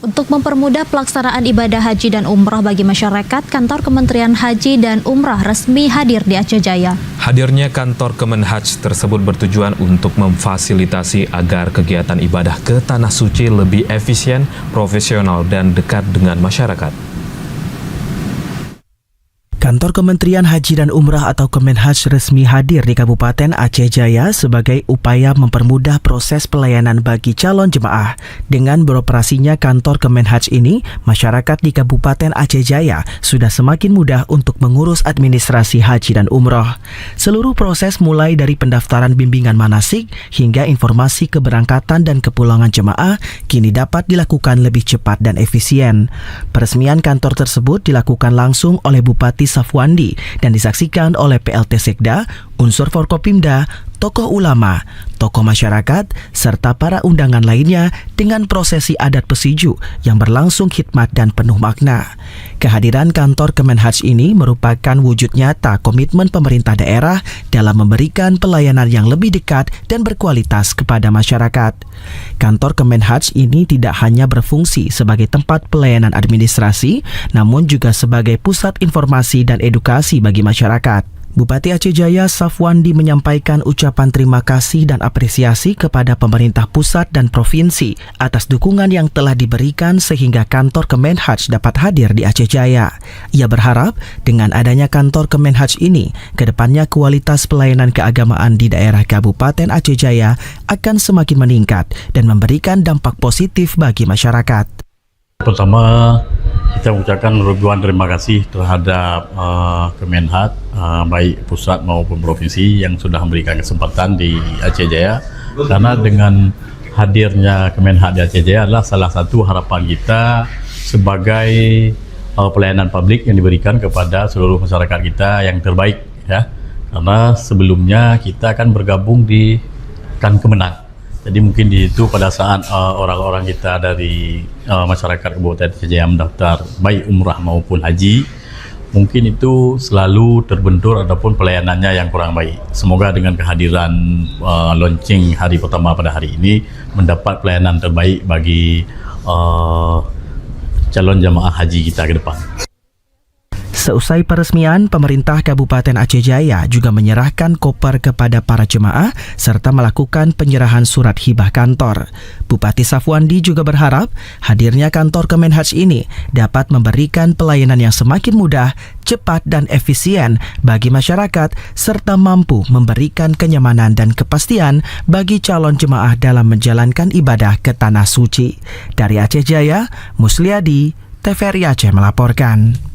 Untuk mempermudah pelaksanaan ibadah haji dan umrah bagi masyarakat, kantor Kementerian Haji dan Umrah resmi hadir di Aceh Jaya. Hadirnya kantor Kemenhaj tersebut bertujuan untuk memfasilitasi agar kegiatan ibadah ke Tanah Suci lebih efisien, profesional, dan dekat dengan masyarakat. Kantor Kementerian Haji dan Umrah atau Kemenhaj resmi hadir di Kabupaten Aceh Jaya sebagai upaya mempermudah proses pelayanan bagi calon jemaah. Dengan beroperasinya kantor Kemenhaj ini, masyarakat di Kabupaten Aceh Jaya sudah semakin mudah untuk mengurus administrasi haji dan umrah. Seluruh proses mulai dari pendaftaran bimbingan manasik hingga informasi keberangkatan dan kepulangan jemaah kini dapat dilakukan lebih cepat dan efisien. Peresmian kantor tersebut dilakukan langsung oleh Bupati Safwandi dan disaksikan oleh PLT Sekda, unsur Forkopimda, tokoh ulama, tokoh masyarakat, serta para undangan lainnya dengan prosesi adat pesiju yang berlangsung khidmat dan penuh makna. Kehadiran kantor Kemenhaj ini merupakan wujud nyata komitmen pemerintah daerah dalam memberikan pelayanan yang lebih dekat dan berkualitas kepada masyarakat. Kantor Kemenhaj ini tidak hanya berfungsi sebagai tempat pelayanan administrasi, namun juga sebagai pusat informasi dan edukasi bagi masyarakat. Bupati Aceh Jaya Safwandi menyampaikan ucapan terima kasih dan apresiasi kepada pemerintah pusat dan provinsi atas dukungan yang telah diberikan sehingga kantor Kemenhaj dapat hadir di Aceh Jaya. Ia berharap dengan adanya kantor Kemenhaj ini, kedepannya kualitas pelayanan keagamaan di daerah Kabupaten Aceh Jaya akan semakin meningkat dan memberikan dampak positif bagi masyarakat. Pertama, kita mengucapkan ribuan terima kasih terhadap Kemenhaj, baik pusat maupun provinsi yang sudah memberikan kesempatan di Aceh Jaya. Karena dengan hadirnya Kemenhaj di Aceh Jaya adalah salah satu harapan kita sebagai pelayanan publik yang diberikan kepada seluruh masyarakat kita yang terbaik, ya. Karena sebelumnya kita akan bergabung di Kemenang. Jadi mungkin di itu pada saat orang-orang kita dari masyarakat Kabupaten Aceh Jaya mendaftar baik umrah maupun haji, mungkin itu selalu terbentur ataupun pelayanannya yang kurang baik. Semoga dengan kehadiran launching hari pertama pada hari ini mendapat pelayanan terbaik bagi calon jamaah haji kita ke depan. Seusai peresmian, pemerintah Kabupaten Aceh Jaya juga menyerahkan koper kepada para jemaah serta melakukan penyerahan surat hibah kantor. Bupati Safwandi juga berharap hadirnya kantor Kemenhaj ini dapat memberikan pelayanan yang semakin mudah, cepat dan efisien bagi masyarakat serta mampu memberikan kenyamanan dan kepastian bagi calon jemaah dalam menjalankan ibadah ke Tanah Suci. Dari Aceh Jaya, Musliadi, TVRI Aceh melaporkan.